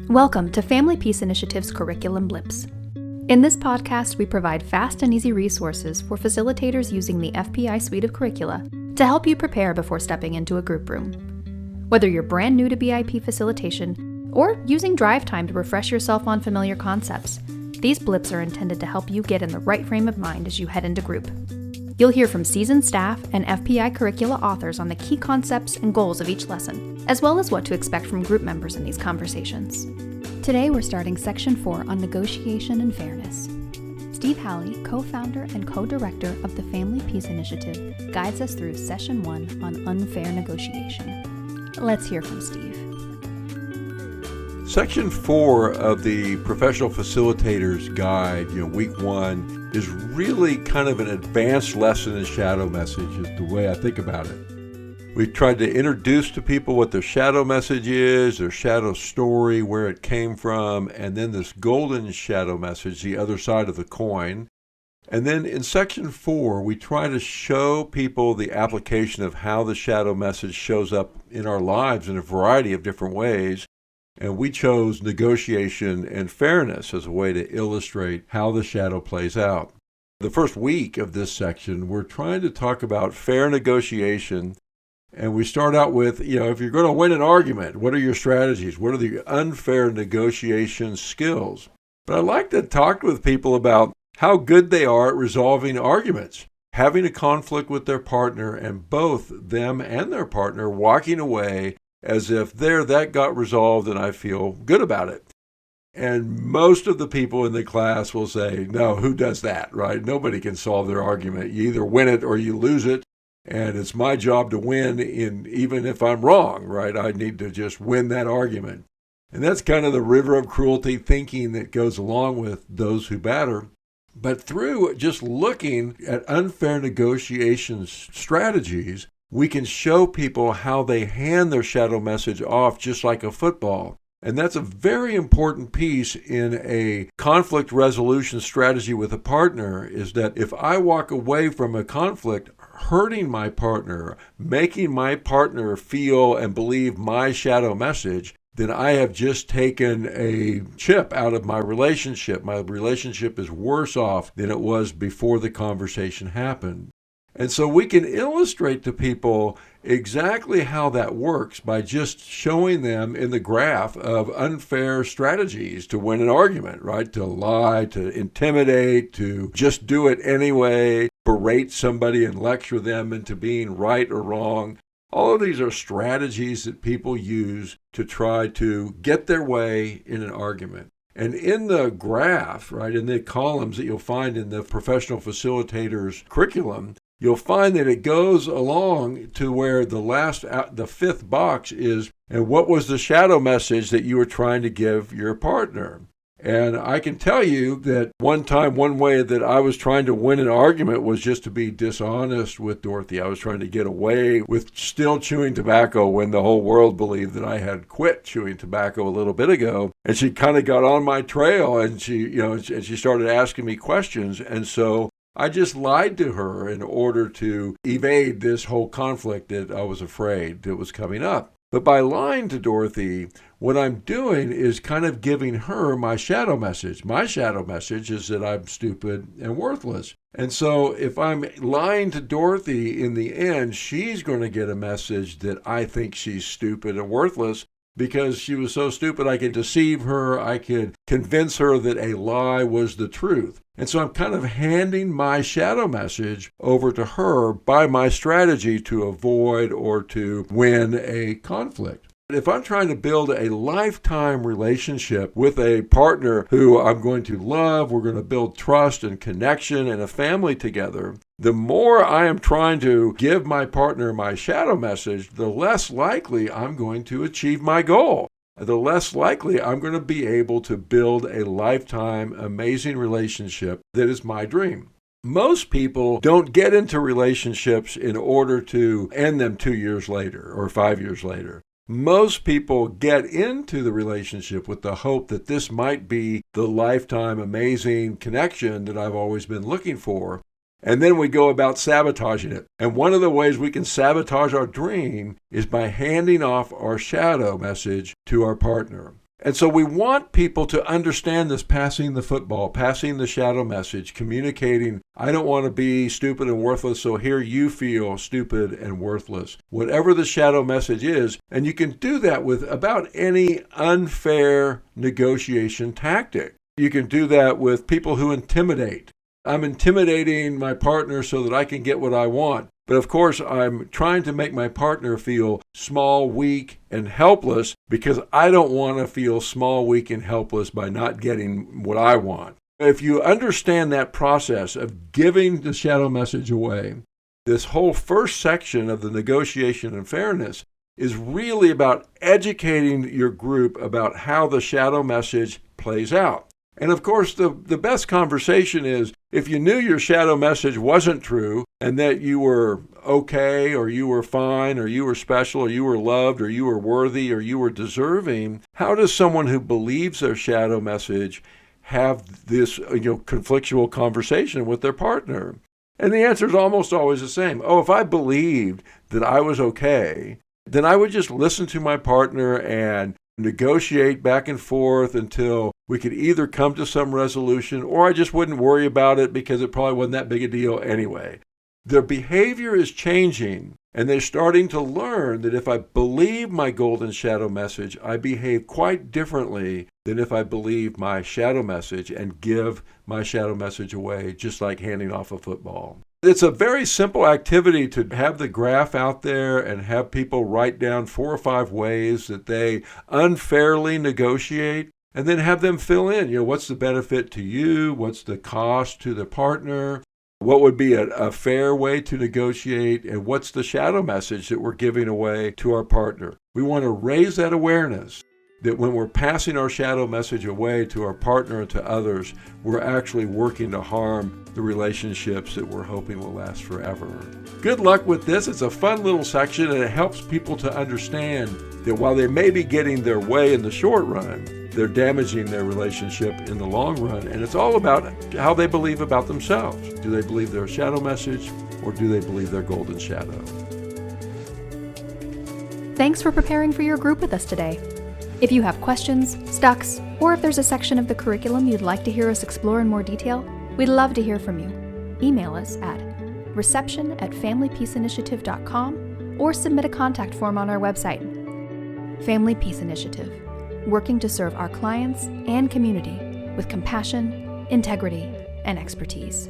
Welcome to Family Peace Initiative's Curriculum Blips. In this podcast, we provide fast and easy resources for facilitators using the FPI suite of curricula to help you prepare before stepping into a group room. Whether you're brand new to BIP facilitation or using drive time to refresh yourself on familiar concepts, these blips are intended to help you get in the right frame of mind as you head into group. You'll hear from seasoned staff and FPI curricula authors on the key concepts and goals of each lesson, as well as what to expect from group members in these conversations. Today we're starting Section 4 on Negotiation and Fairness. Steve Halley, co-founder and co-director of the Family Peace Initiative, guides us through Session 1 on unfair negotiation. Let's hear from Steve. Section 4 of the Professional Facilitator's Guide, week 1, is really kind of an advanced lesson in shadow message, is the way I think about it. We've tried to introduce to people what their shadow message is, their shadow story, where it came from, and then this golden shadow message, the other side of the coin. And then in Section 4, we try to show people the application of how the shadow message shows up in our lives in a variety of different ways. And we chose negotiation and fairness as a way to illustrate how the shadow plays out. The first week of this section, we're trying to talk about fair negotiation. And we start out with, if you're going to win an argument, what are your strategies? What are the unfair negotiation skills? But I like to talk with people about how good they are at resolving arguments, having a conflict with their partner, and both them and their partner walking away as if that got resolved and I feel good about it. And most of the people in the class will say, no, who does that, right? Nobody can solve their argument. You either win it or you lose it. And it's my job to win, even if I'm wrong, right? I need to just win that argument. And that's kind of the river of cruelty thinking that goes along with those who batter. But through just looking at unfair negotiation strategies, we can show people how they hand their shadow message off just like a football. And that's a very important piece in a conflict resolution strategy with a partner, is that if I walk away from a conflict hurting my partner, making my partner feel and believe my shadow message, then I have just taken a chip out of my relationship. My relationship is worse off than it was before the conversation happened. And so we can illustrate to people exactly how that works by just showing them in the graph of unfair strategies to win an argument, right? To lie, to intimidate, to just do it anyway, berate somebody and lecture them into being right or wrong. All of these are strategies that people use to try to get their way in an argument. And in the graph, right, in the columns that you'll find in the Professional Facilitator's curriculum, you'll find that it goes along to where the fifth box is, and what was the shadow message that you were trying to give your partner? And I can tell you that one way that I was trying to win an argument was just to be dishonest with Dorothy. I was trying to get away with still chewing tobacco when the whole world believed that I had quit chewing tobacco a little bit ago. And she kind of got on my trail, and she started asking me questions. And so I just lied to her in order to evade this whole conflict that I was afraid that was coming up. But by lying to Dorothy, what I'm doing is kind of giving her my shadow message. My shadow message is that I'm stupid and worthless. And so if I'm lying to Dorothy, in the end, she's going to get a message that I think she's stupid and worthless. Because she was so stupid, I could deceive her, I could convince her that a lie was the truth. And so I'm kind of handing my shadow message over to her by my strategy to avoid or to win a conflict. If I'm trying to build a lifetime relationship with a partner who I'm going to love, we're going to build trust and connection and a family together, the more I am trying to give my partner my shadow message, the less likely I'm going to achieve my goal. The less likely I'm going to be able to build a lifetime amazing relationship that is my dream. Most people don't get into relationships in order to end them 2 years later or 5 years later. Most people get into the relationship with the hope that this might be the lifetime amazing connection that I've always been looking for. And then we go about sabotaging it. And one of the ways we can sabotage our dream is by handing off our shadow message to our partner. And so we want people to understand this passing the football, passing the shadow message, communicating, I don't want to be stupid and worthless, so here you feel stupid and worthless. Whatever the shadow message is, and you can do that with about any unfair negotiation tactic. You can do that with people who intimidate. I'm intimidating my partner so that I can get what I want. But of course, I'm trying to make my partner feel small, weak, and helpless because I don't want to feel small, weak, and helpless by not getting what I want. If you understand that process of giving the shadow message away, this whole first section of the negotiation and fairness is really about educating your group about how the shadow message plays out. And of course, the best conversation is if you knew your shadow message wasn't true and that you were okay or you were fine or you were special or you were loved or you were worthy or you were deserving, how does someone who believes their shadow message have this conflictual conversation with their partner? And the answer is almost always the same. Oh, if I believed that I was okay, then I would just listen to my partner and negotiate back and forth until we could either come to some resolution or I just wouldn't worry about it because it probably wasn't that big a deal anyway. Their behavior is changing and they're starting to learn that if I believe my golden shadow message, I behave quite differently than if I believe my shadow message and give my shadow message away, just like handing off a football. It's a very simple activity to have the graph out there and have people write down 4 or 5 ways that they unfairly negotiate and then have them fill in, what's the benefit to you? What's the cost to the partner? What would be a fair way to negotiate? And what's the shadow message that we're giving away to our partner? We want to raise that awareness that when we're passing our shadow message away to our partner and to others, we're actually working to harm the relationships that we're hoping will last forever. Good luck with this. It's a fun little section and it helps people to understand that while they may be getting their way in the short run, they're damaging their relationship in the long run. And it's all about how they believe about themselves. Do they believe their shadow message or do they believe their golden shadow? Thanks for preparing for your group with us today. If you have questions, stucks, or if there's a section of the curriculum you'd like to hear us explore in more detail, we'd love to hear from you. Email us at reception@familypeaceinitiative.com or submit a contact form on our website. Family Peace Initiative, working to serve our clients and community with compassion, integrity, and expertise.